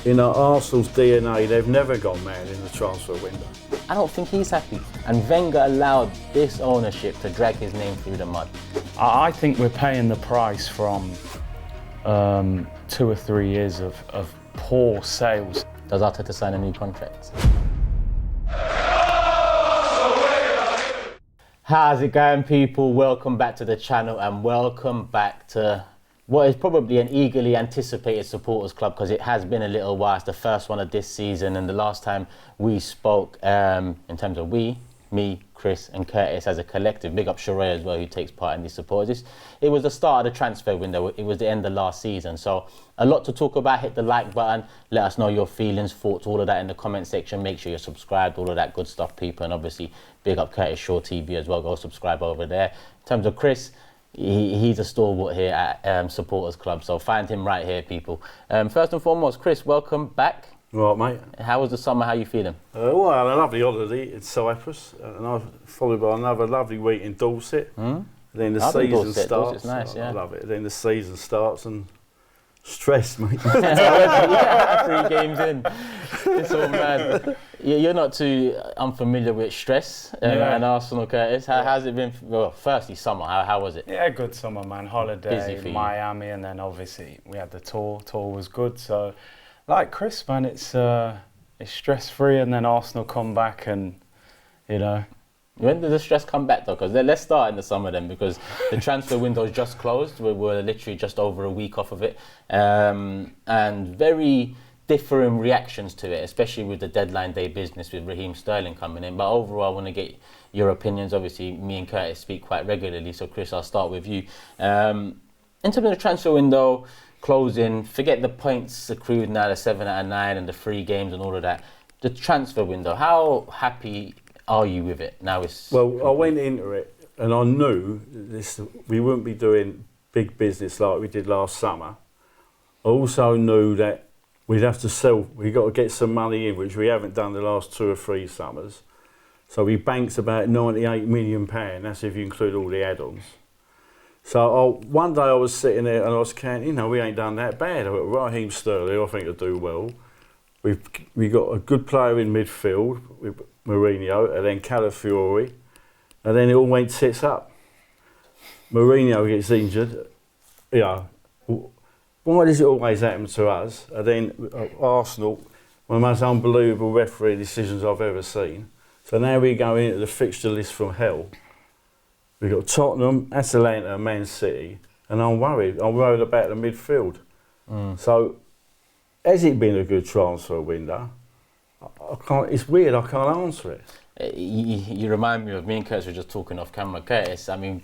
in Arsenal's DNA, they've never gone mad in the transfer window. I don't think he's happy. And Wenger allowed this ownership to drag his name through the mud. I think we're paying the price from 2 or 3 years of poor sales. Does Arteta sign a new contract? How's it going, people? Welcome back to the channel and welcome back to what is probably an eagerly anticipated supporters club, because it has been a little while. It's the first one of this season, and the last time we spoke, in terms of me, Chris and Curtis as a collective, big up Sheree as well, who takes part in these supporters. It was the start of the transfer window. It was the end of last season. So a lot to talk about. Hit the like button. Let us know your feelings, thoughts, all of that in the comment section. Make sure you're subscribed, all of that good stuff, people. And obviously, big up Curtis Shaw TV as well. Go subscribe over there. In terms of Chris, he's a stalwart here at Supporters Club. So find him right here, people. First and foremost, Chris, welcome back. Right, mate. How was the summer? How are you feeling? Well, I had a lovely holiday in Cyprus, and I followed by another lovely week in Dorset. Then the season starts. Dorset's nice, yeah. I love it. Then the season starts and stress, mate. 3 games in. It's all mad. You're not too unfamiliar with stress and Arsenal, Curtis. How's it been? Well, firstly, summer. How was it? Yeah, good summer, man. Holiday, Busy for Miami, and then obviously we had the tour. Tour was good. So, like Chris, man, it's stress-free, and then Arsenal come back and, you know. When did the stress come back though? Because let's start in the summer then, because the transfer window's just closed. We're literally just over a week off of it, and very differing reactions to it, especially with the deadline day business with Raheem Sterling coming in. But overall, I want to get your opinions. Obviously, me and Curtis speak quite regularly, so Chris, I'll start with you. In terms of the transfer window closing, forget the points accrued now, the 7 out of 9 and the 3 games and all of that. The transfer window, how happy are you with it now? Well, I went into it and I knew we wouldn't be doing big business like we did last summer. I also knew that we'd have to sell. We got to get some money in, which we haven't done the last 2 or 3 summers. So we banked about £98 million. That's if you include all the add-ons. So one day I was sitting there and I was counting. We ain't done that bad. I got Raheem Sterling. I think he'll do well. We got a good player in midfield with Mourinho, and then Calafiori, and then it all went tits up. Mourinho gets injured. Why does it always happen to us? And then Arsenal, one of the most unbelievable referee decisions I've ever seen. So now we go into the fixture list from hell. We've got Tottenham, Atalanta, and Man City, and I'm worried. I'm worried about the midfield. So, has it been a good transfer window? I can't. It's weird. I can't answer it. You remind me of me and Curtis were just talking off camera. Curtis, I mean,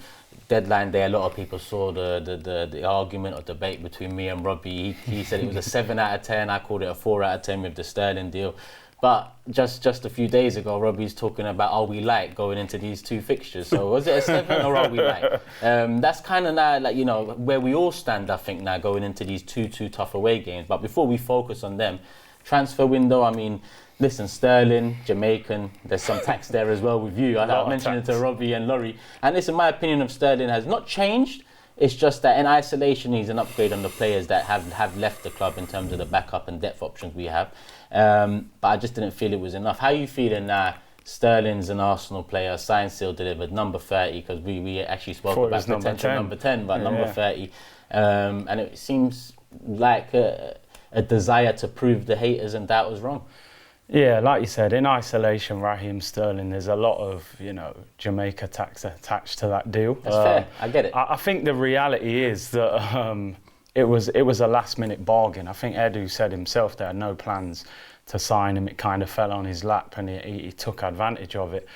deadline day, a lot of people saw the argument or debate between me and Robbie. He said it was a 7 out of 10. I called it a 4 out of 10 with the Sterling deal. But just a few days ago, Robbie's talking about are we light going into these 2 fixtures? So was it a 7 or are we light? That's kind of now, like, where we all stand, I think, now going into these two tough away games. But before we focus on them, transfer window, I mean, listen, Sterling, Jamaican, there's some tax there as well with you. I mentioned it to Robbie and Laurie. And listen, my opinion of Sterling has not changed. It's just that in isolation, he's an upgrade on the players that have left the club in terms of the backup and depth options we have. But I just didn't feel it was enough. How are you feeling now? Sterling's an Arsenal player, signed, sealed, delivered, number 30, because we actually spoke about potential number 10, but number 30. And it seems like a desire to prove the haters and doubters wrong. Yeah, like you said, in isolation, Raheem Sterling, there's a lot of, Jamaica tax attached to that deal. That's fair, I get it. I think the reality is that it was a last-minute bargain. I think Edu said himself there had no plans to sign him. It kind of fell on his lap and he took advantage of it.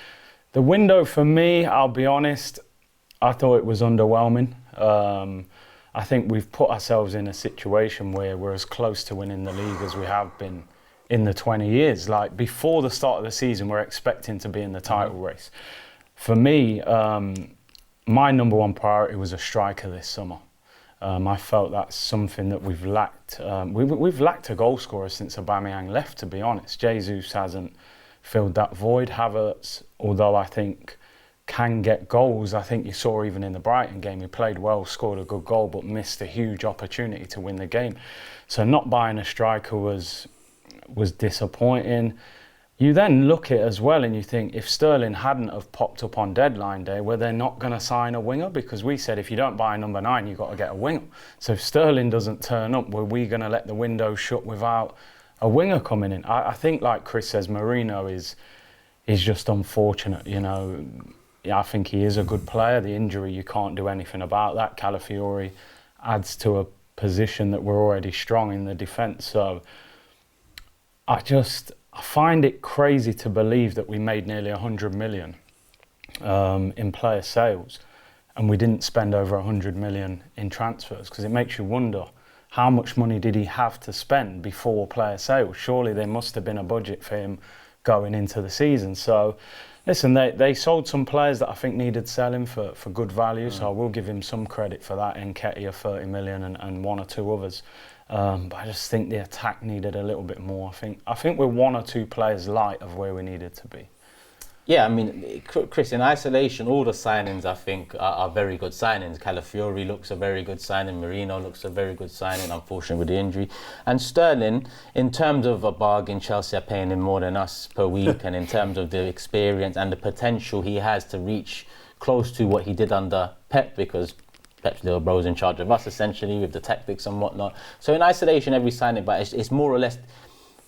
The window for me, I'll be honest, I thought it was underwhelming. I think we've put ourselves in a situation where we're as close to winning the league as we have been in the 20 years. Like, before the start of the season, we're expecting to be in the title race. For me, my number 1 priority was a striker this summer. I felt that's something that we've lacked. We've lacked a goal scorer since Aubameyang left, to be honest. Jesus hasn't filled that void. Havertz, although I think can get goals, I think you saw even in the Brighton game, he played well, scored a good goal, but missed a huge opportunity to win the game. So not buying a striker was was disappointing. You then look at it as well and you think, if Sterling hadn't have popped up on deadline day, were they not going to sign a winger? Because we said if you don't buy a number 9, you've got to get a winger. So if Sterling doesn't turn up, were we going to let the window shut without a winger coming in? I think, like Chris says, Marino is just unfortunate. You know, I think he is a good player. The injury, you can't do anything about that. Calafiori adds to a position that we're already strong in the defence. So I find it crazy to believe that we made nearly 100 million in player sales and we didn't spend over 100 million in transfers, because it makes you wonder, how much money did he have to spend before player sales? Surely there must have been a budget for him going into the season. So listen, they sold some players that I think needed selling for good value, so I will give him some credit for that. Nketiah 30 million and one or two others. But I just think the attack needed a little bit more. I think we're one or two players light of where we needed to be. Yeah, I mean, Chris, in isolation, all the signings I think are very good signings. Calafiori looks a very good signing. Marino looks a very good signing, unfortunately with the injury. And Sterling, in terms of a bargain, Chelsea are paying him more than us per week. And in terms of the experience and the potential he has to reach close to what he did under Pep, because Pep's little bro's in charge of us essentially with the tactics and whatnot. So in isolation, every signing, but it's more or less,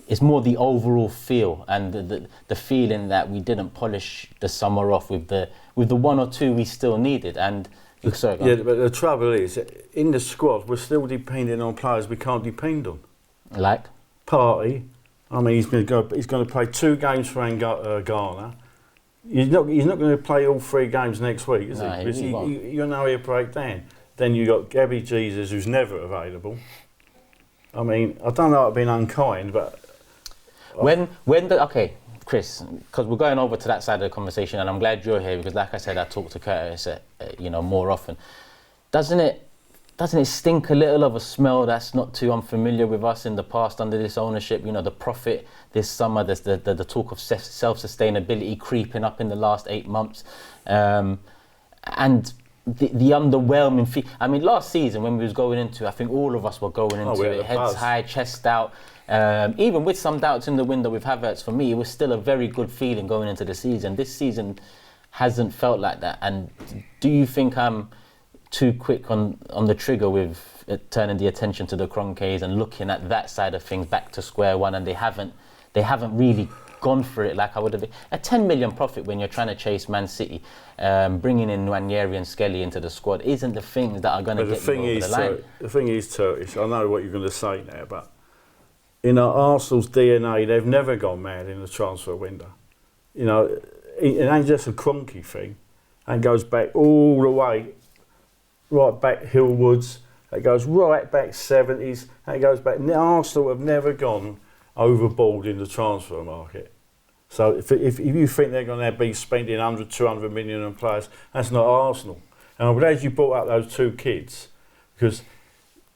it's more the overall feel and the feeling that we didn't polish the summer off with the one or two we still needed. And sorry, but the trouble is, in the squad, we're still depending on players we can't depend on. Like? Partey. I mean, he's going to play 2 games for Ghana. He's not going to play all 3 games next week, is he? Because you know he'll break down. Then you got Gabby Jesus, who's never available. I mean, I don't know I've been unkind, but okay, Chris, because we're going over to that side of the conversation, and I'm glad you're here because, like I said, I talk to Curtis, more often. Doesn't it stink a little of a smell that's not too unfamiliar with us in the past under this ownership? You know, the profit this summer, there's the talk of self-sustainability creeping up in the last 8 months, and the underwhelming fee. I mean, last season when we was going into, I think all of us were going into it heads high, chest out. Even with some doubts in the window with Havertz, for me, it was still a very good feeling going into the season. This season hasn't felt like that. And do you think I'm too quick on the trigger with turning the attention to the Cronkays and looking at that side of things back to square one, and they haven't really gone for it like I would have been? A 10 million profit when you're trying to chase Man City, bringing in Nwaneri and Skelly into the squad isn't the things that are going to get you over the line. The thing is, Turkish, I know what you're going to say now, but in Arsenal's DNA, they've never gone mad in the transfer window. You know, it ain't just a Cronky thing, and goes back all the way, right back Hillwoods, it goes right back 70s, and it goes back. Arsenal have never gone overboard in the transfer market. So if you think they're going to be spending 100, 200 million on players, that's not Arsenal. And I'm glad you brought up those 2 kids, because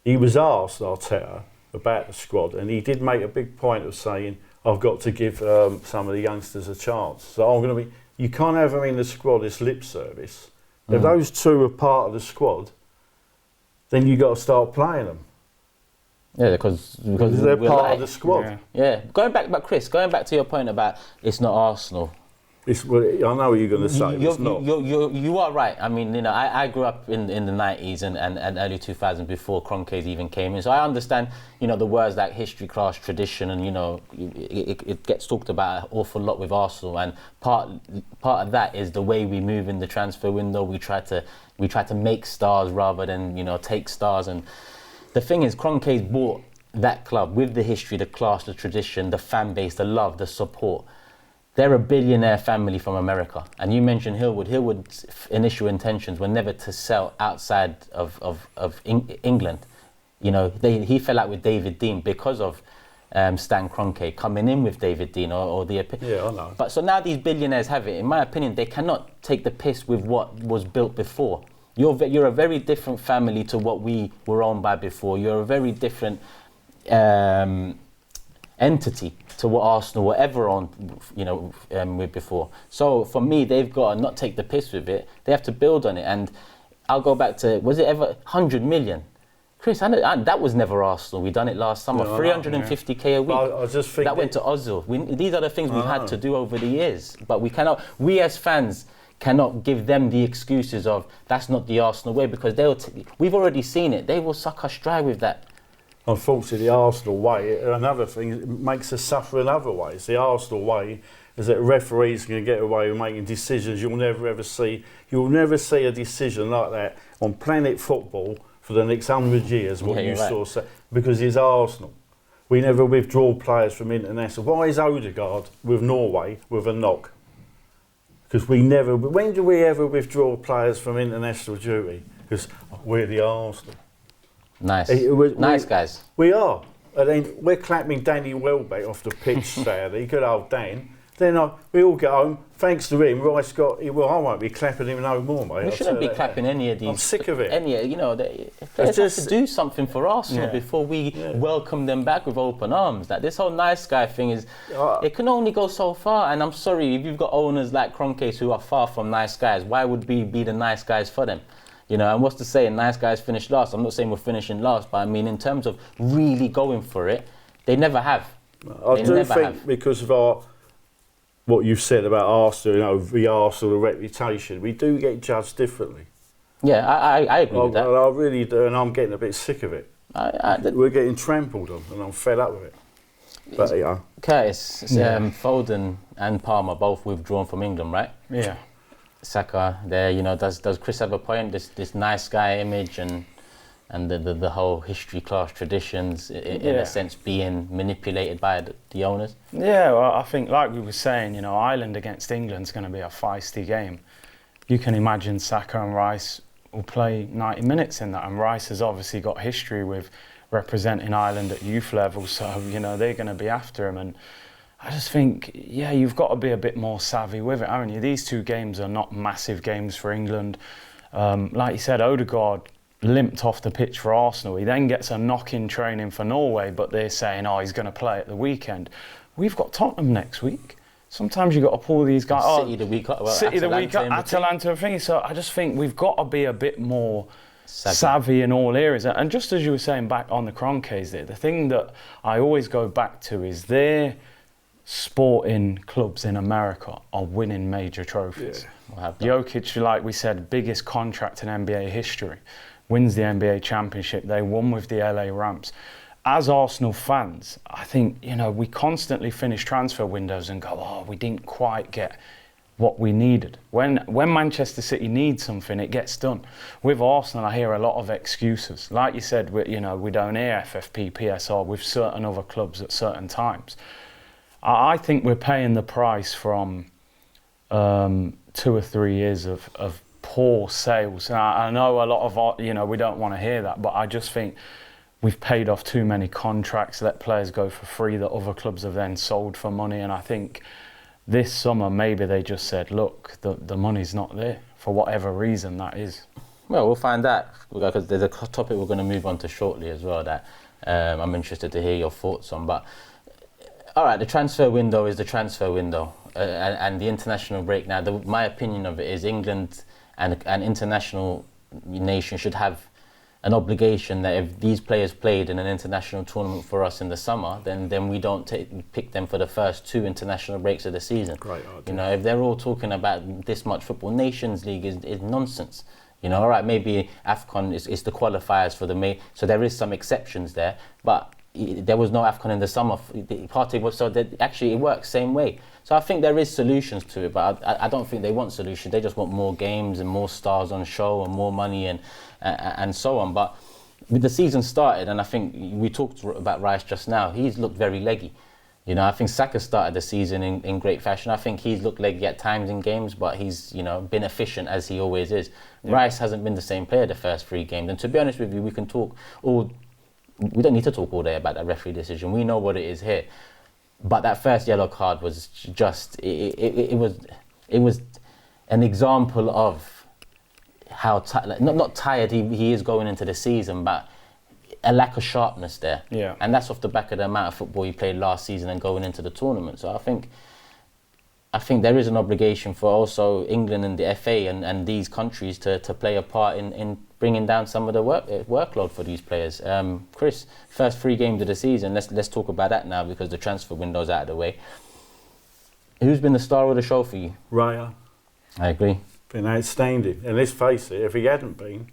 he was asked, Arteta, about the squad, and he did make a big point of saying, I've got to give some of the youngsters a chance. So you can't have them in the squad, it's lip service. If those 2 are part of the squad, then you got to start playing them. Yeah, because they're part of the squad. Yeah. Going back to your point about it's not Arsenal. I know what you're going to say. You are right. I mean, you know, I grew up in the 90s and early 2000s before Cronkays even came in. So I understand, you know, the words like history, class, tradition, and, you know, it gets talked about an awful lot with Arsenal. And part of that is the way we move in the transfer window. We try to make stars rather than, you know, take stars. And the thing is, Cronkays bought that club with the history, the class, the tradition, the fan base, the love, the support. They're a billionaire family from America. And you mentioned Hillwood. Hillwood's initial intentions were never to sell outside of England. You know, he fell out with David Dean because of Stan Kroenke coming in with David Dean or the... Yeah, I know. But so now these billionaires have it. In my opinion, they cannot take the piss with what was built before. You're a very different family to what we were owned by before. You're a very different entity to what Arsenal were ever on, you know, with before. So for me, they've got to not take the piss with it. They have to build on it. And I'll go back to, was it ever 100 million? Chris, that was never Arsenal. We done it last summer. No, 350k a week. I just think that went to Ozil. These are the things we've had to do over the years. But we as fans cannot give them the excuses of that's not the Arsenal way, because we've already seen it. They will suck us dry with that. Unfortunately, the Arsenal way, another thing, it makes us suffer in other ways. The Arsenal way is that referees can get away with making decisions you'll never ever see. You'll never see a decision like that on planet football for the next 100 years, because it's Arsenal. We never withdraw players from international. Why is Odegaard with Norway with a knock? Because when do we ever withdraw players from international duty? Because we're the Arsenal. Nice. Nice guys. We are. And then we're clapping Danny Welbeck off the pitch Saturday, good old Dan. Then we all get home. Thanks to him, Rice got. Well, I won't be clapping him no more, mate. We shouldn't be clapping any of these. I'm sick of it. Players have to do something for Arsenal before we welcome them back with open arms. That this whole nice guy thing is, it can only go so far. And I'm sorry, if you've got owners like Kroenkes who are far from nice guys, why would we be the nice guys for them? And what's to say, nice guys finish last. I'm not saying we're finishing last, but I mean in terms of really going for it, they never have. I do think because of what you've said about Arsenal, the Arsenal reputation, we do get judged differently. Yeah, I agree with that. I really do, and I'm getting a bit sick of it. We're getting trampled on, and I'm fed up with it. But Curtis, Foden and Palmer both withdrawn from England, right? Yeah. Saka there, does Chris have a point? This nice guy image and the whole history class traditions in a sense being manipulated by the owners? Yeah, well, I think like we were saying, Ireland against England's going to be a feisty game. You can imagine Saka and Rice will play 90 minutes in that, and Rice has obviously got history with representing Ireland at youth level, so they're going to be after him. And I just think, you've got to be a bit more savvy with it, haven't you? These two games are not massive games for England. Like you said, Odegaard limped off the pitch for Arsenal. He then gets a knock-in training for Norway, but they're saying, he's going to play at the weekend. We've got Tottenham next week. Sometimes you've got to pull these guys. City the week up. City the week up, Atalanta and things. So I just think we've got to be a bit more savvy in all areas. And just as you were saying back on the Kroenkes there, the thing that I always go back to is their sporting clubs in America are winning major trophies. Jokic, like we said, biggest contract in NBA history. Wins the NBA championship. They won with the LA Rams. As Arsenal fans, I think, we constantly finish transfer windows and go, we didn't quite get what we needed. When Manchester City needs something, it gets done. With Arsenal, I hear a lot of excuses. Like you said, we don't hear FFP, PSR with certain other clubs at certain times. I think we're paying the price from 2 or 3 years of poor sales. And I know a lot of, we don't want to hear that, but I just think we've paid off too many contracts, let players go for free that other clubs have then sold for money. And I think this summer, maybe they just said, look, the money's not there for whatever reason that is. Well, we'll find out, because there's a topic we're going to move on to shortly as well that I'm interested to hear your thoughts on. But all right, the transfer window is the transfer window, and the international break. Now, my opinion of it is England and an international nation should have an obligation that if these players played in an international tournament for us in the summer, then we don't pick them for the first 2 international breaks of the season. Great idea. If they're all talking about this much football, Nations League is nonsense. All right, maybe AFCON is the qualifiers for the May, so there is some exceptions there, but there was no AFCON in the summer. Actually it works same way. So I think there is solutions to it, but I don't think they want solutions. They just want more games and more stars on show and more money and so on. But with the season started, and I think we talked about Rice just now, he's looked very leggy. I think Saka started the season in great fashion. I think he's looked leggy at times in games, but he's been efficient as he always is. Yeah. Rice hasn't been the same player the first 3 games. And to be honest with you, we don't need to talk all day about that referee decision. We know what it is here. But that first yellow card was just, it was an example of how, not tired he is going into the season, but a lack of sharpness there. Yeah. And that's off the back of the amount of football he played last season and going into the tournament. So I think I think there is an obligation for also England and the FA and these countries to play a part in bringing down some of the workload for these players. Chris, first 3 games of the season, let's talk about that now because the transfer window's out of the way. Who's been the star of the show for you? Raya. I agree. Been outstanding. And let's face it, if he hadn't been,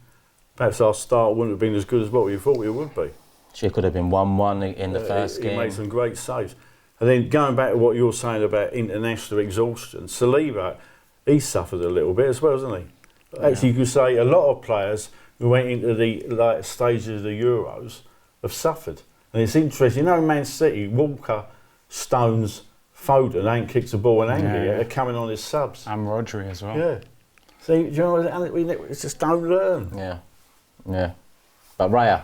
perhaps our start wouldn't have been as good as what we thought it would be. She could have been 1-1 in the first game. He made some great saves. And then going back to what you're saying about international exhaustion, Saliba, he suffered a little bit as well, hasn't he? Yeah. Actually, you could say a lot of players who went into the later stages of the Euros have suffered. And it's interesting, Man City, Walker, Stones, Foden ain't kicked a ball in anger yet. They're coming on as subs. And Rodri as well. Yeah. See, do you know, we just don't learn. Yeah. But Raya,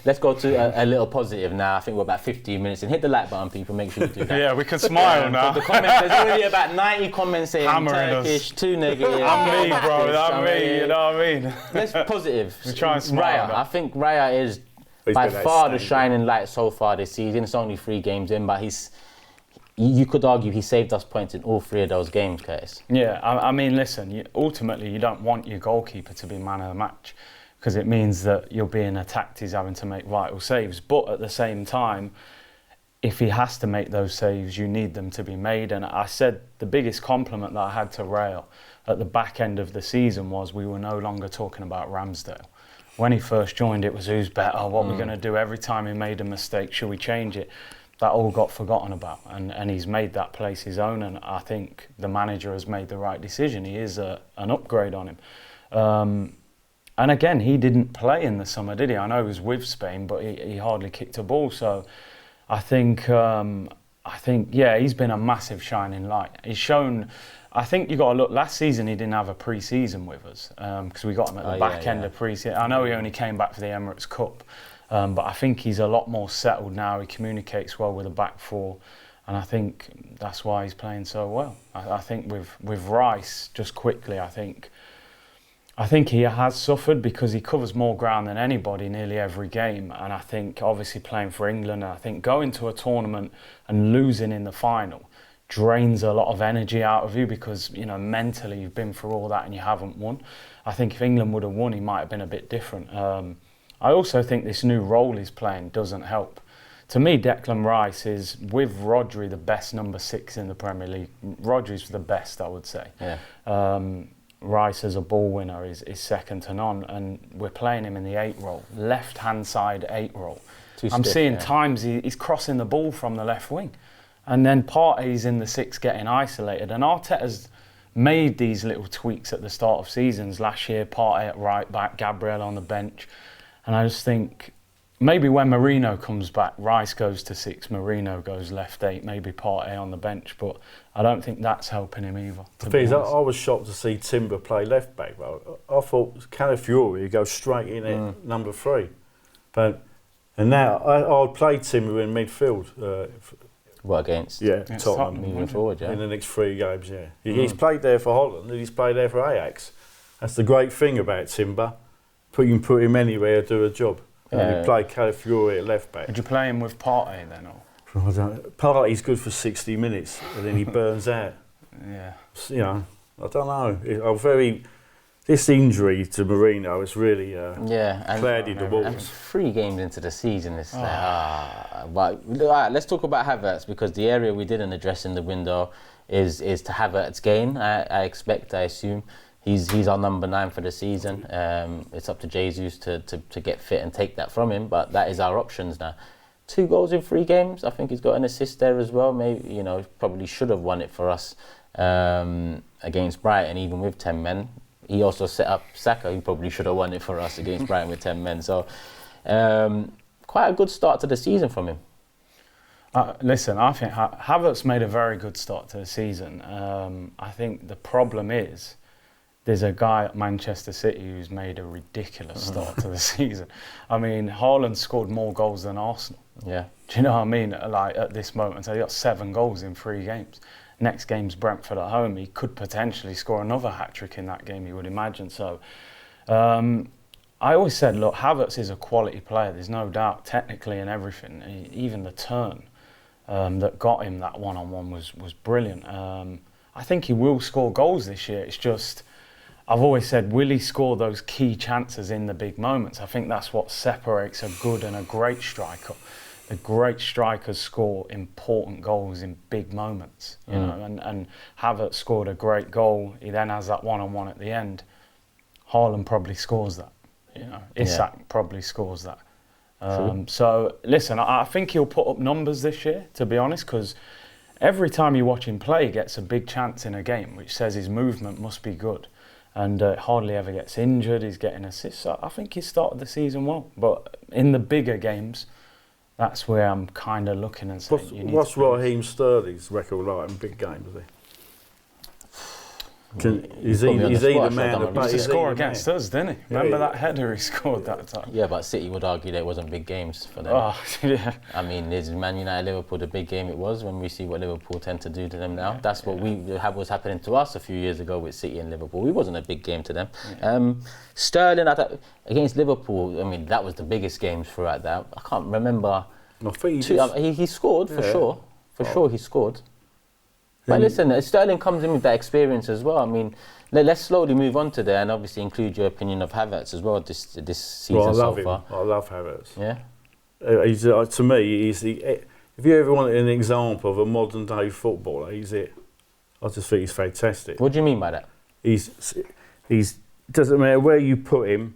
let's go to a little positive now. I think we're about 15 minutes in. Hit the like button, people. Make sure you do that. Yeah, we can smile now. The comments, there's already about 90 comments saying Turkish, too negative. I'm me, bro. I'm me. You know what I mean? Let's positive. We try and smile. Raya, I think Raya is by far the shining light so far this season. It's only 3 games in, but you could argue he saved us points in all 3 of those games, Curtis. Yeah, I mean, listen, ultimately you don't want your goalkeeper to be man of the match because it means that you're being attacked, he's having to make vital saves. But at the same time, if he has to make those saves, you need them to be made. And I said the biggest compliment that I had to Rail at the back end of the season was we were no longer talking about Ramsdale. When he first joined, it was who's better, what we're going to do. Every time he made a mistake, should we change it? That all got forgotten about, and he's made that place his own, and I think the manager has made the right decision. He is an upgrade on him. And again, he didn't play in the summer, did he? I know he was with Spain, but he hardly kicked a ball. So I think, he's been a massive shining light. He's shown, I think you got to look, last season he didn't have a pre-season with us because we got him at the back end of pre-season. I know he only came back for the Emirates Cup. But I think he's a lot more settled now. He communicates well with the back 4, and I think that's why he's playing so well. I think with Rice, just quickly, I think he has suffered because he covers more ground than anybody nearly every game. And I think obviously playing for England, and I think going to a tournament and losing in the final drains a lot of energy out of you because mentally you've been through all that and you haven't won. I think if England would have won, he might have been a bit different. I also think this new role he's playing doesn't help. To me, Declan Rice is, with Rodri, the best number 6 in the Premier League. Rodri's the best, I would say. Yeah. Rice as a ball winner is second to none, and we're playing him in the 8 role, left-hand side 8 role. I'm seeing times he's crossing the ball from the left wing, and then Partey's in the 6 getting isolated, and Arteta's made these little tweaks at the start of seasons. Last year, Partey at right back, Gabriel on the bench. And I just think maybe when Marino comes back, Rice goes to 6, Marino goes left 8, maybe Partey on the bench, but I don't think that's helping him either. The thing is, I was shocked to see Timber play left back. I thought Calafiori would go straight in at number 3. And now I'd play Timber in midfield. What against? Yeah, Tottenham. Moving forward, yeah. In the next 3 games, yeah. He's played there for Holland and he's played there for Ajax. That's the great thing about Timber. You can put him anywhere, do a job. And we play Calafiori at left back. Did you play him with Partey then? Or? Partey's good for 60 minutes and then he burns out. Yeah. I don't know. This injury to Marino has really clouded the waters. And 3 games into the season, it's but let's talk about Havertz, because the area we didn't address in the window is to Havertz gain. I assume. He's our number 9 for the season. It's up to Jesus to get fit and take that from him, but that is our options now. 2 goals in 3 games. I think he's got an assist there as well. Maybe probably should have won it for us against Brighton, even with 10 men. He also set up Saka, who probably should have won it for us against Brighton with 10 men. So quite a good start to the season from him. Listen, I think Havertz made a very good start to the season. I think the problem is there's a guy at Manchester City who's made a ridiculous start to the season. I mean, Haaland scored more goals than Arsenal. Yeah. Do you know what I mean? Like at this moment, so he got 7 goals in 3 games. Next game's Brentford at home. He could potentially score another hat-trick in that game, you would imagine. So I always said, look, Havertz is a quality player. There's no doubt, technically and everything. Even the turn that got him that one-on-one was brilliant. I think he will score goals this year. It's just, I've always said, will he score those key chances in the big moments? I think that's what separates a good and a great striker. The great strikers score important goals in big moments, you know, and Havertz scored a great goal. He then has that one-on-one at the end. Haaland probably scores that, you know. Isak probably scores that. So, listen, I think he'll put up numbers this year, to be honest, because every time you watch him play, he gets a big chance in a game, which says his movement must be good. And hardly ever gets injured, he's getting assists. So I think he started the season well. But in the bigger games, that's where I'm kind of looking and saying, what's Raheem Sterling's record like in big games, is he? Is he the man? He used to score against us, didn't he? Remember that header he scored that time? Yeah, but City would argue that it wasn't big games for them. Oh, yeah. I mean, is Man United Liverpool the big game it was when we see what Liverpool tend to do to them now? That's what was happening to us a few years ago with City and Liverpool. It wasn't a big game to them. Yeah. Sterling against Liverpool, I mean, that was the biggest games throughout that. I can't remember. He scored for sure. For sure he scored. But listen, Sterling comes in with that experience as well. I mean, let's slowly move on to there and obviously include your opinion of Havertz as well this season so far. I love Havertz. Yeah. He's to me, he's the. If you ever want an example of a modern day footballer, he's it. I just think he's fantastic. What do you mean by that? He's doesn't matter where you put him,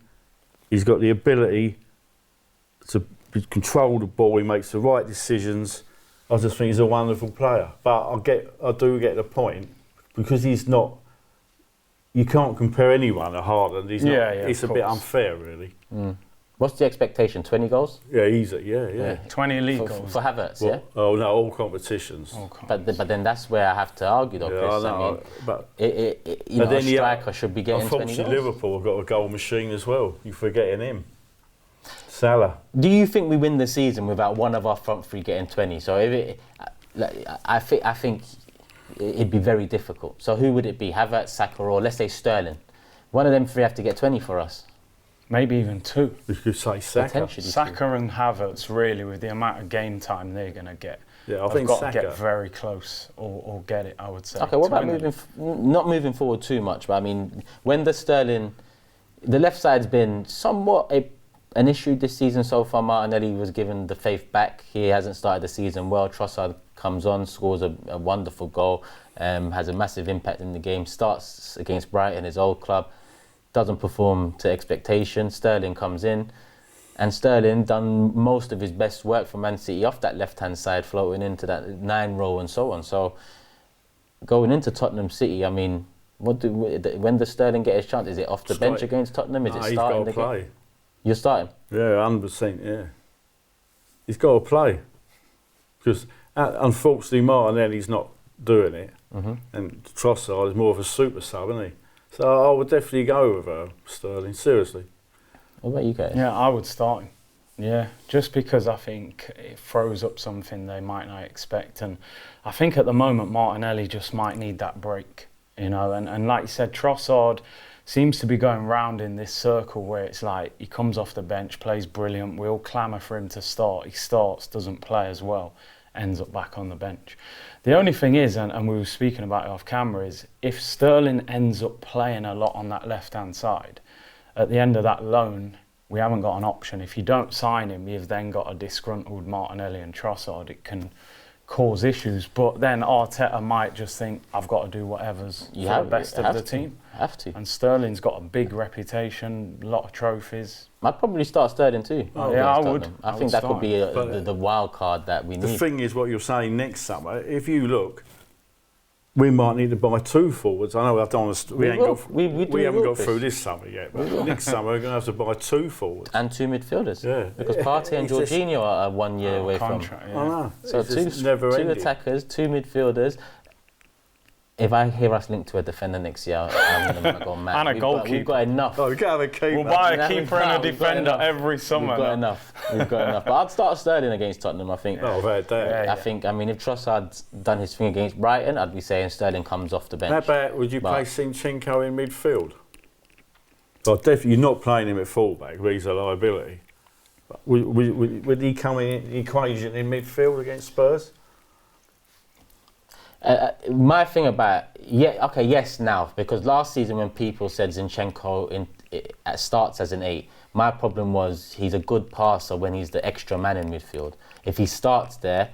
he's got the ability to control the ball. He makes the right decisions. I just think he's a wonderful player, but I do get the point because he's not. You can't compare anyone to Haaland. He's not. It's a bit unfair, really. What's the expectation? 20 goals? Yeah, easy. Yeah. 20 league goals for Havertz. Yeah. Oh no, all competitions. But then that's where I have to argue, though, Chris. I know, I mean, a striker should be getting 20 goals. Unfortunately, Liverpool have got a goal machine as well. You're forgetting him. Salah. Do you think we win the season without one of our front three getting 20? So I think it'd be very difficult. So who would it be? Havertz, Saka, or let's say Sterling? One of them three have to get 20 for us. Maybe even two. We could say Saka. Saka and Havertz, really, with the amount of game time they're going to get. Yeah, I think got Saka. to get very close or get it, I would say. Okay, what about not moving forward too much, but I mean, when the left side's been somewhat an issue this season so far. Martinelli was given the faith back. He hasn't started the season well. Trossard comes on, scores a wonderful goal, has a massive impact in the game, starts against Brighton, his old club, doesn't perform to expectation. Sterling comes in, and Sterling done most of his best work for Man City off that left-hand side, floating into that 9 row and so on. So going into Tottenham City, I mean, when does Sterling get his chance? Is it off the bench against Tottenham? Is it starting the game? Play. You're starting? Yeah, 100%, yeah. He's got to play. Because unfortunately Martinelli's not doing it. And Trossard is more of a super sub, isn't he? So I would definitely go with Sterling, seriously. What about you guys? Yeah, I would start him. Yeah, just because I think it throws up something they might not expect. And I think at the moment Martinelli just might need that break, you know. And like you said, Trossard seems to be going round in this circle where it's like he comes off the bench, plays brilliant, we all clamour for him to start, he starts, doesn't play as well, ends up back on the bench. The only thing is, and we were speaking about it off camera, is if Sterling ends up playing a lot on that left-hand side, at the end of that loan, we haven't got an option. If you don't sign him, you've then got a disgruntled Martinelli and Trossard. It can cause issues, but then Arteta might just think, I've got to do whatever's for the best of the team. Have to. And Sterling's got a big reputation, a lot of trophies. I'd probably start Sterling too. I would. I think that could be the wild card that we need. The thing is, what you're saying next summer, if you look, we might need to buy 2 forwards. I know we haven't got through this summer yet, but next summer we're going to have to buy 2 forwards. And 2 midfielders. Yeah. Because Partey and Jorginho are 1 year away from. Yeah. I know. So 2 attackers, 2 midfielders. If I hear us linked to a defender next year, I'm going to go mad. And a goalkeeper. We've got enough. Oh, we can't have a keeper. We'll buy a keeper and a defender every summer. We've got enough. But I'd start Sterling against Tottenham, I think. Oh, very damn. I think, I mean, if Trossard's done his thing against Brighton, I'd be saying Sterling comes off the bench. How about, would you play Zinchenko in midfield? Well, definitely, you're not playing him at fullback, but he's a liability. But would he come in the equation in midfield against Spurs? My thing about yes now, because last season when people said Zinchenko starts as an 8, my problem was he's a good passer when he's the extra man in midfield. If he starts there,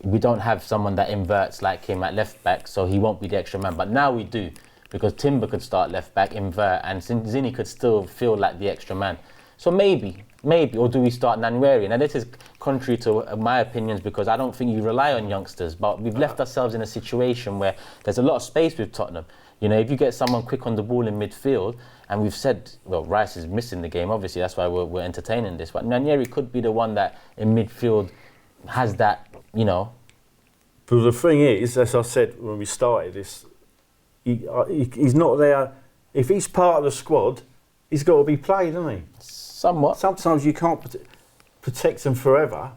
we don't have someone that inverts like him at left back, so he won't be the extra man. But now we do, because Timber could start left back, invert, and Zinni could still feel like the extra man. So maybe, or do we start Nwaneri? Now this is contrary to my opinions, because I don't think you rely on youngsters, but we've left ourselves in a situation where there's a lot of space with Tottenham. You know, if you get someone quick on the ball in midfield, and we've said, well, Rice is missing the game, obviously, that's why we're entertaining this, but Nwaneri could be the one that in midfield has that, you know. But the thing is, as I said when we started this, he's not there. If he's part of the squad, he's got to be played, hasn't he? Somewhat. Sometimes you can't protect them forever.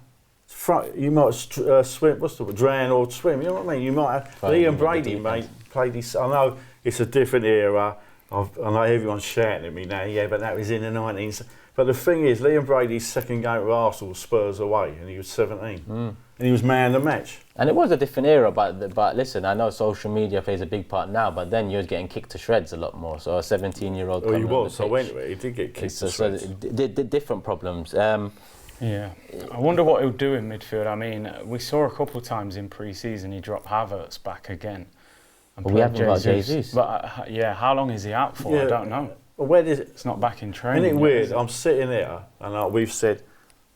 You might swim, drown or swim, you know what I mean? You might have, Liam Brady, mate, played this. I know it's a different era. I know everyone's shouting at me now, yeah, but that was in the 19s. But the thing is, Liam Brady's second game with Arsenal, Spurs away, and he was 17. And he was man of the match. And it was a different era, but listen, I know social media plays a big part now, but then you was getting kicked to shreds a lot more. So a 17-year-old he was, I went to it, he did get kicked to shreds. So different problems. Yeah, I wonder what he'll do in midfield. I mean, we saw a couple of times in pre-season he dropped Havertz back again. But we haven't got Jesus. But yeah, how long is he out for? Yeah. I don't know. Well, where does it? It's not back in training. Isn't it weird? I'm sitting there, and we've said,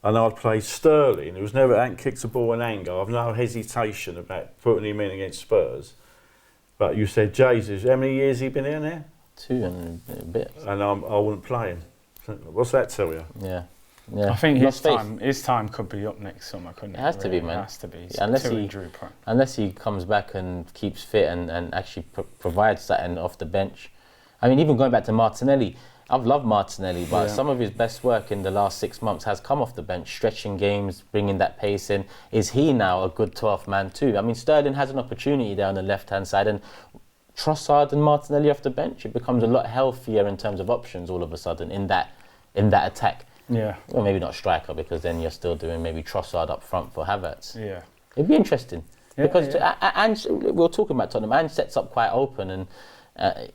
and I'd play Sterling, who's never kicked a ball in anger. I've no hesitation about putting him in against Spurs. But you said Jesus. How many years he been in there? 2 and a bit. And I wouldn't play him. What's that tell you? Yeah. I think his time could be up next summer, couldn't it? It has to be, man. It has to be. Unless he comes back and keeps fit and actually provides that and off the bench. I mean, even going back to Martinelli, I've loved Martinelli, but some of his best work in the last 6 months has come off the bench, stretching games, bringing that pace in. Is he now a good 12th man too? I mean, Sterling has an opportunity there on the left-hand side, and Trossard and Martinelli off the bench, it becomes a lot healthier in terms of options all of a sudden in that attack. Yeah. Well, maybe not striker, because then you're still doing maybe Trossard up front for Havertz. Yeah. It'd be interesting. Because and we're talking about Tottenham, and sets up quite open, and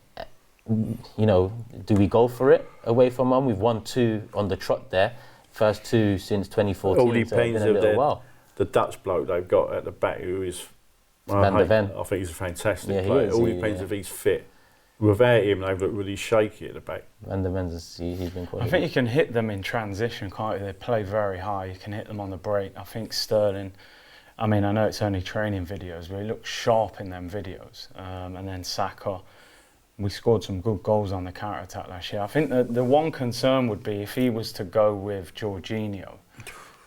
you know, do we go for it away from home? We've won 2 on the trot there, first 2 since 2014. All depends of the Dutch bloke they've got at the back, who is Van der Ven. I think he's a fantastic player. It all depends if he's fit. Without him, they've looked really shaky at the back. Van der Ven's, he's been quite. I think you can hit them in transition, can't you? They play very high. You can hit them on the break. I think Sterling. I mean, I know it's only training videos, but he looks sharp in them videos. And then Saka, we scored some good goals on the counter-attack last year. I think the one concern would be if he was to go with Jorginho,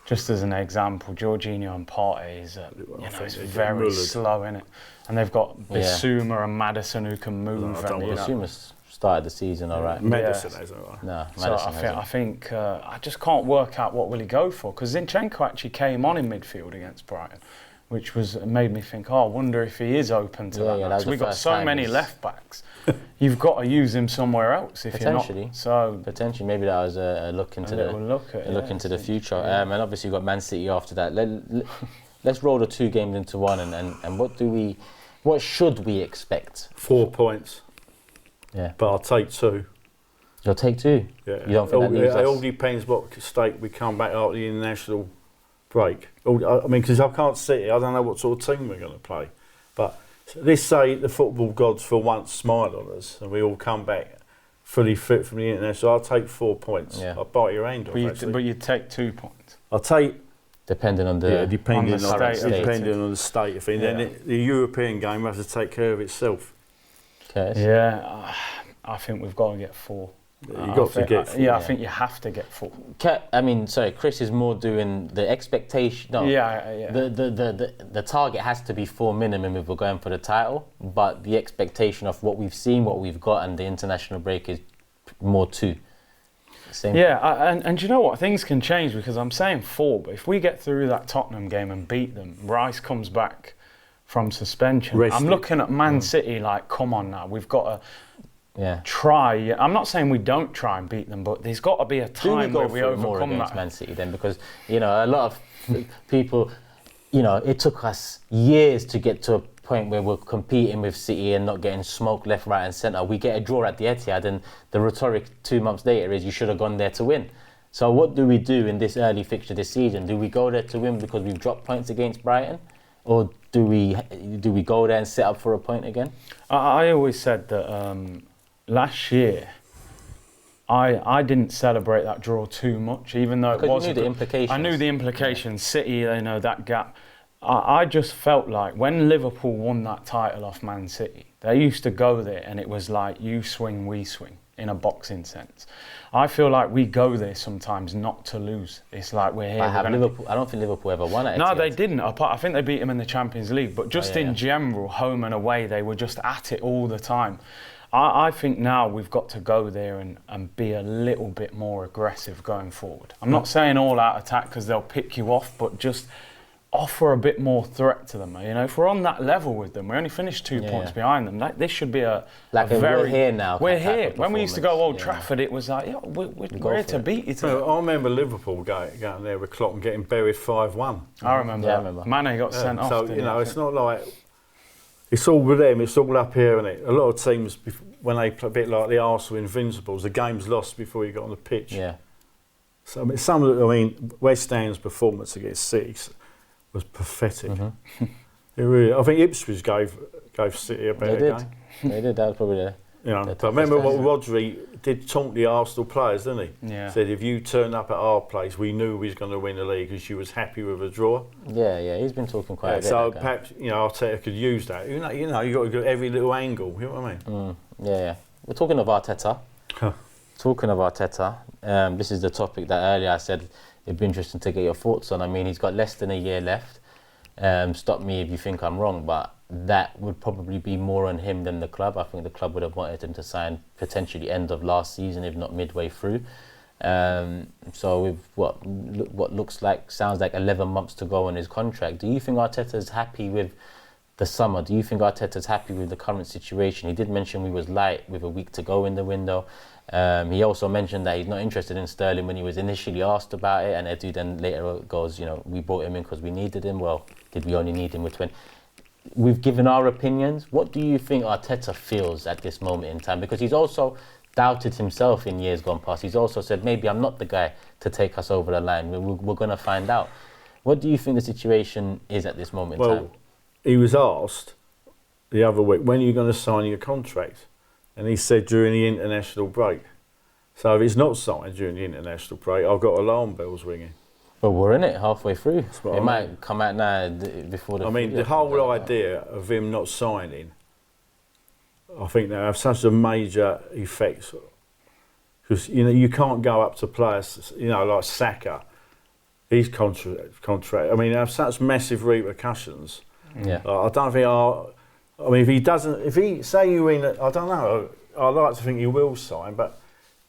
just as an example. Jorginho and Partey is, it's very slow, innit? And they've got Bissouma and Maddison who can move. Bissouma's started the season all right. Maddison is all right. No, so I think I just can't work out what will he go for, because Zinchenko actually came on in midfield against Brighton, which made me think, I wonder if he is open to that. Because we've got so many left backs. You've got to use him somewhere else if you're not. So potentially, maybe that was a look into the future. Yeah. And obviously you've got Man City after that. Let's roll the 2 games into one, and what should we expect? 4 points. Yeah. But I'll take 2. You'll take 2? Yeah. You don't think that leaves us? It all depends what state we come back after the international break. I mean, because I can't see it. I don't know what sort of team we're going to play. But let's say the football gods for once smile on us and we all come back fully fit from the international. I'll take 4 points. Yeah. I'll bite your hand off, but you'd take 2 points. I'll take... Depending on the depending on the state of it. Yeah. Then the European game has to take care of itself. Okay. Yeah, I think we've got to get 4. You've got to get 4. Yeah, I think you have to get 4. Chris is more doing the expectation. No, the target has to be 4 minimum if we're going for the title, but the expectation of what we've seen, what we've got, and the international break is more 2. Same. Yeah, and you know what? Things can change, because I'm saying 4, but if we get through that Tottenham game and beat them, Rice comes back from suspension. I'm looking at Man City like, come on now, we've got to try. I'm not saying we don't try and beat them, but there's got to be a time where we overcome that. Man City then, because a lot of people, it took us years to get to point where we're competing with City and not getting smoked left, right and centre. We get a draw at the Etihad, and the rhetoric 2 months later is you should have gone there to win. So what do we do in this early fixture this season? Do we go there to win because we've dropped points against Brighton? Or do we go there and set up for a point again? I always said that last year, I didn't celebrate that draw too much, even though it was. You knew the implications. I knew the implications. City, they know that gap. I just felt like when Liverpool won that title off Man City, they used to go there and it was like you swing, we swing, in a boxing sense. I feel like we go there sometimes not to lose. It's like we're here. I don't think Liverpool ever won it. No, they didn't. I think they beat them in the Champions League. But just in general, home and away, they were just at it all the time. I think now we've got to go there and be a little bit more aggressive going forward. I'm not saying all out attack because they'll pick you off, but just offer a bit more threat to them. You know, if we're on that level with them, we only finished 2 points behind them. This should be a very... We're here now. We're here. When we used to go Old Trafford, it was like, we're here to beat you. I remember Liverpool going there with Klopp and getting buried 5-1. I remember. Mane got sent off. So, it's not like... It's all with them, it's all up here, isn't it? A lot of teams, when they play a bit like the Arsenal Invincibles, the game's lost before you got on the pitch. Yeah. So, West Ham's performance against City was pathetic. Mm-hmm. I think Ipswich gave City a better game. They did. That was probably but remember what Rodri did taunt the Arsenal players, didn't he? Yeah. Said if you turned up at our place, we knew we was going to win the league because you was happy with a draw. Yeah. He's been talking quite a bit. So perhaps Arteta could use that. You got to go every little angle. You know what I mean? Yeah. We're talking of Arteta. Talking of Arteta, this is the topic that earlier I said it'd be interesting to get your thoughts on. I mean, he's got less than a year left. Stop me if you think I'm wrong, but that would probably be more on him than the club. I think the club would have wanted him to sign potentially end of last season, if not midway through. So with what sounds like 11 months to go on his contract, do you think Arteta's happy with the summer? Do you think Arteta's happy with the current situation? He did mention we was light with a week to go in the window. He also mentioned that he's not interested in Sterling when he was initially asked about it, and Edu then later goes, we brought him in because we needed him. Well, did we only need him with 20? We've given our opinions. What do you think Arteta feels at this moment in time? Because he's also doubted himself in years gone past. He's also said, maybe I'm not the guy to take us over the line. We're going to find out. What do you think the situation is at this moment in time? He was asked the other week, when are you going to sign your contract? And he said during the international break. So if it's not signed during the international break, I've got alarm bells ringing. Well, we're in it halfway through. It might come out now before the... the whole idea of him not signing, I think they have such a major effect. Because, you can't go up to players, like Saka, his contract. They have such massive repercussions. Yeah. I don't think if he say you're in, I don't know, I'd like to think he will sign, but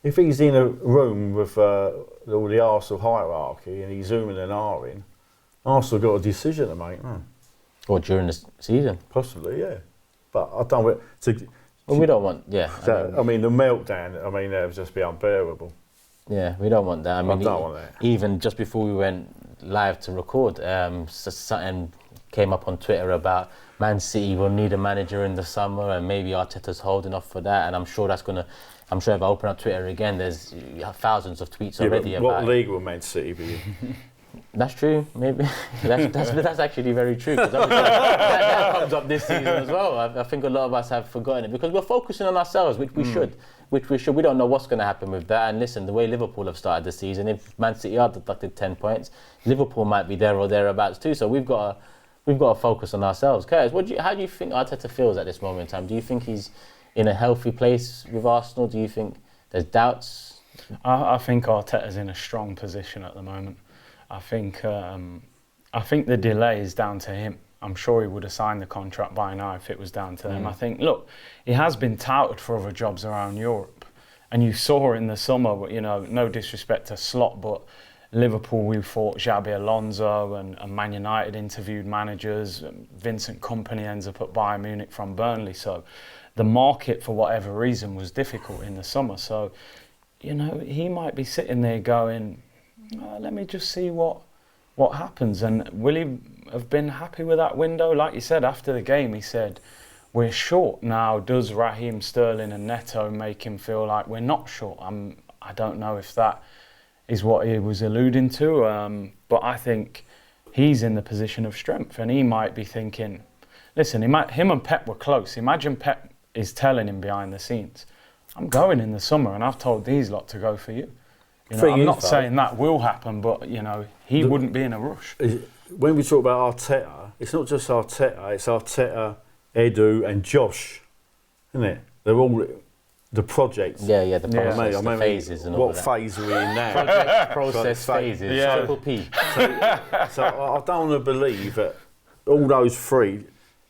if he's in a room with all the Arsenal hierarchy and he's zooming and ahhing, Arsenal got a decision to make. Or during the season. Possibly, yeah. But I don't want we don't want, the meltdown, that would just be unbearable. Yeah, we don't want that. I don't want that. Even just before we went live to record, something came up on Twitter about Man City will need a manager in the summer and maybe Arteta's holding off for that, and I'm sure if I open up Twitter again, there's thousands of tweets already about what league will Man City be in? That's true, maybe. That's actually very true, because that comes up this season as well. I think a lot of us have forgotten it because we're focusing on ourselves, which we should. We don't know what's going to happen with that. And listen, the way Liverpool have started the season, if Man City are deducted 10 points, Liverpool might be there or thereabouts too. So we've got to focus on ourselves. Curtis, how do you think Arteta feels at this moment in time? Do you think he's in a healthy place with Arsenal? Do you think there's doubts? I think Arteta's in a strong position at the moment. I think the delay is down to him. I'm sure he would have signed the contract by now if it was down to him. I think, look, he has been touted for other jobs around Europe. And you saw in the summer, but no disrespect to Slot, but Liverpool, we thought Xabi Alonso and Man United interviewed managers. Vincent Kompany ends up at Bayern Munich from Burnley. So the market, for whatever reason, was difficult in the summer. So, he might be sitting there going, let me just see what happens. And will he have been happy with that window. Like you said, after the game, he said, we're short now. Does Raheem Sterling and Neto make him feel like we're not short? I don't know if that is what he was alluding to, but I think he's in the position of strength, and he might be thinking, listen, him and Pep were close. Imagine Pep is telling him behind the scenes, I'm going in the summer and I've told these lot to go for you. I'm not saying that will happen, but, he wouldn't be in a rush. When we talk about Arteta, it's not just Arteta, it's Arteta, Edu and Josh, isn't it? They're all the projects. Yeah, the process, the phases and all what that. phase are we in now? Project, process, phases, Yeah. triple P. So I don't want to believe that all those three,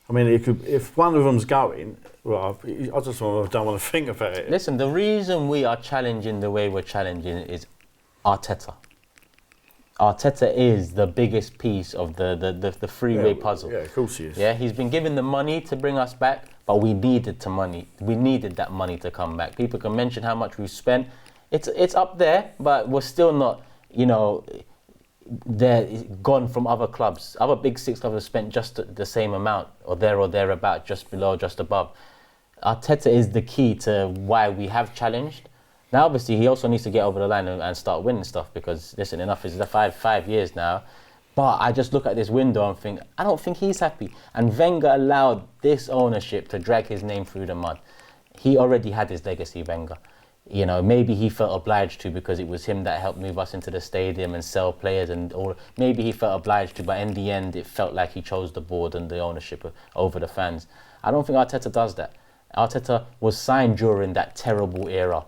if one of them's going, well, I just don't want to think about it. Listen, the reason we are challenging the way we're challenging is Arteta. Arteta is the biggest piece of the three-way puzzle. Yeah, of course he is. Yeah, he's been given the money to bring us back, but we needed that money to come back. People can mention how much we've spent. It's up there, but we're still not, they're gone from other clubs. Other big six clubs have spent just the same amount, or thereabout, just below, just above. Arteta is the key to why we have challenged. Now, obviously, he also needs to get over the line and start winning stuff, because, listen, enough is the 5 years now. But I just look at this window and think, I don't think he's happy. And Wenger allowed this ownership to drag his name through the mud. He already had his legacy, Wenger. Maybe he felt obliged to because it was him that helped move us into the stadium and sell players and all. Maybe he felt obliged to, but in the end, it felt like he chose the board and the ownership over the fans. I don't think Arteta does that. Arteta was signed during that terrible era.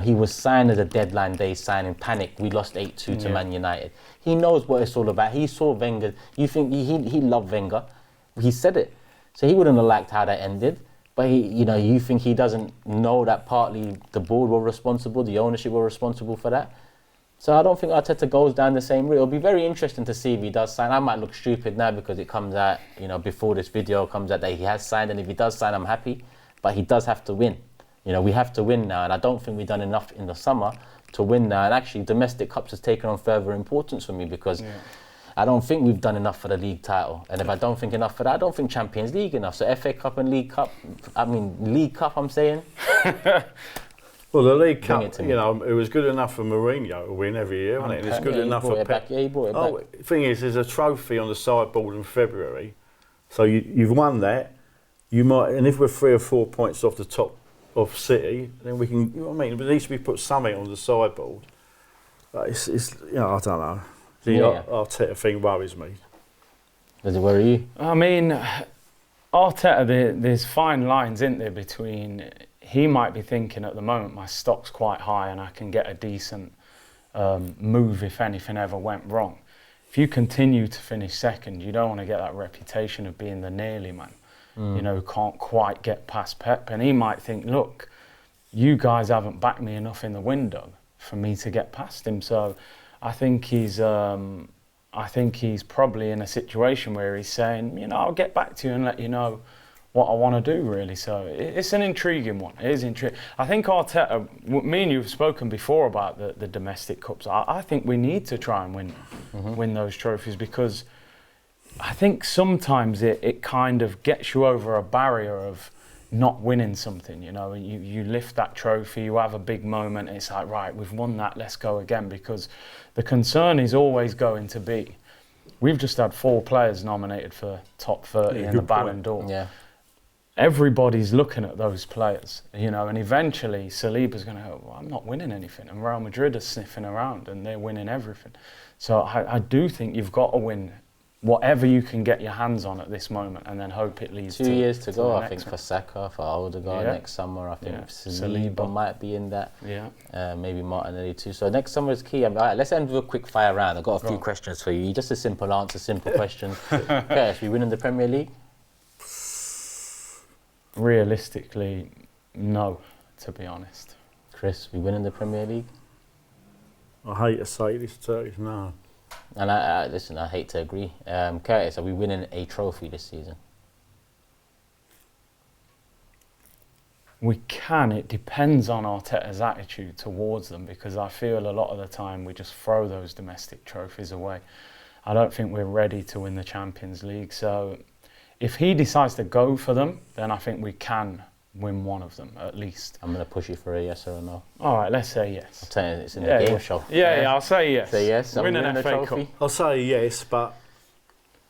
He was signed as a deadline day signing. Panic. We lost 8-2 to Man United. He knows what it's all about. He saw Wenger. You think he loved Wenger? He said it. So he wouldn't have liked how that ended. But you think he doesn't know that partly the board were responsible, the ownership were responsible for that? So I don't think Arteta goes down the same route. It'll be very interesting to see if he does sign. I might look stupid now because it comes out, before this video comes out that he has signed. And if he does sign, I'm happy. But he does have to win. We have to win now, and I don't think we've done enough in the summer to win now. And actually, domestic cups has taken on further importance for me because I don't think we've done enough for the league title. And if I don't think enough for that, I don't think Champions League enough. So FA Cup and League Cup, League Cup, I'm saying. Well, the League Cup, it was good enough for Mourinho to win every year, wasn't it? And it's good enough for Pep. Yeah, he brought it back. The thing is, there's a trophy on the sideboard in February. So you've won that. You might, and if we're 3 or 4 points off the top of City, then we can, at least we put something on the sideboard. But it's I don't know. The Arteta thing worries me. Does it worry you? Arteta, there's fine lines, isn't there, between, he might be thinking at the moment, my stock's quite high and I can get a decent move if anything ever went wrong. If you continue to finish second, you don't want to get that reputation of being the nearly man. Who can't quite get past Pep, and he might think, look, you guys haven't backed me enough in the window for me to get past him. So I think he's probably in a situation where he's saying, I'll get back to you and let you know what I want to do, really. So it's an intriguing one. It is intriguing. I think Arteta, me and you have spoken before about the domestic cups. I think we need to try and win those trophies, because I think sometimes it kind of gets you over a barrier of not winning something, you lift that trophy, you have a big moment, it's like, right, we've won that, let's go again, because the concern is always going to be, we've just had 4 players nominated for top 30 in the Ballon d'Or. Yeah. Everybody's looking at those players, and eventually Saliba's going to go, well, I'm not winning anything, and Real Madrid are sniffing around and they're winning everything. So I do think you've got to win whatever you can get your hands on at this moment, and then hope it leads 2 years to go, I think, one. for Saka, for Odegaard next summer. I think Saliba might be in that. Yeah. Maybe Martinelli too. So next summer is key. All right, let's end with a quick fire round. I've got a few questions for you. Just a simple answer, simple questions. Okay, should we win in the Premier League? Realistically, no, to be honest. Chris, we win in the Premier League? I hate to say this, Turkish, no. And I hate to agree. Curtis, are we winning a trophy this season? We can. It depends on Arteta's attitude towards them, because I feel a lot of the time we just throw those domestic trophies away. I don't think we're ready to win the Champions League. So if he decides to go for them, then I think we can win one of them at least. I'm going to push you for a yes or a no. All right, let's say yes. I'm telling you, it's in the game show. Yeah, I'll say yes. Say yes. Win an the FA trophy. Cup. I'll say yes, but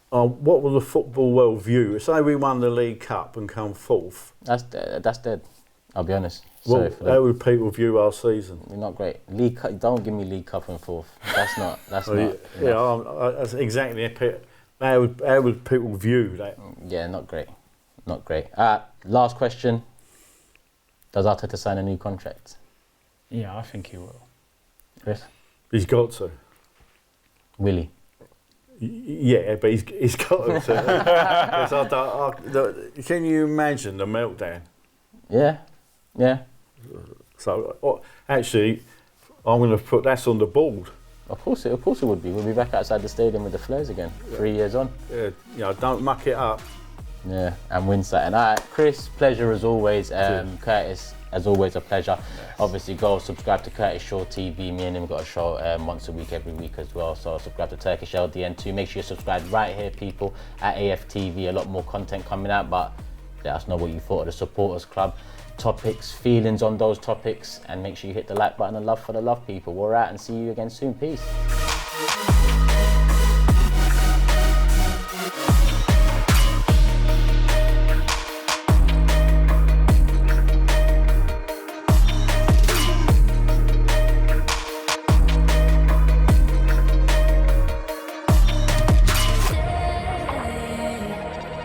what will the football world view? Say we won the League Cup and come fourth. That's dead. I'll be honest. Well, how would people view our season? You're not great. League Cup, don't give me League Cup and fourth. That's not. That's not. Yeah, that's exactly it. How would people view that? Yeah, not great. Not great. Last question. Does Arteta sign a new contract? Yeah, I think he will. Chris? He's got to. Will he? Yeah, but he's got to. Can you imagine the meltdown? Yeah. So actually, I'm going to put that on the board. Of course it would be. We'll be back outside the stadium with the flares again. 3 years on. Yeah, don't muck it up. Yeah, and win something. All right, Chris, pleasure as always. Curtis, as always, a pleasure. Yes. Obviously, go subscribe to Curtis Shaw TV. Me and him got a show once a week, every week as well. So subscribe to Turkish LDN too. Make sure you subscribe right here, people, at AFTV. A lot more content coming out, but let us know what you thought of the Supporters Club. Topics, feelings on those topics, and make sure you hit the like button and love for the love, people. We're out and see you again soon. Peace.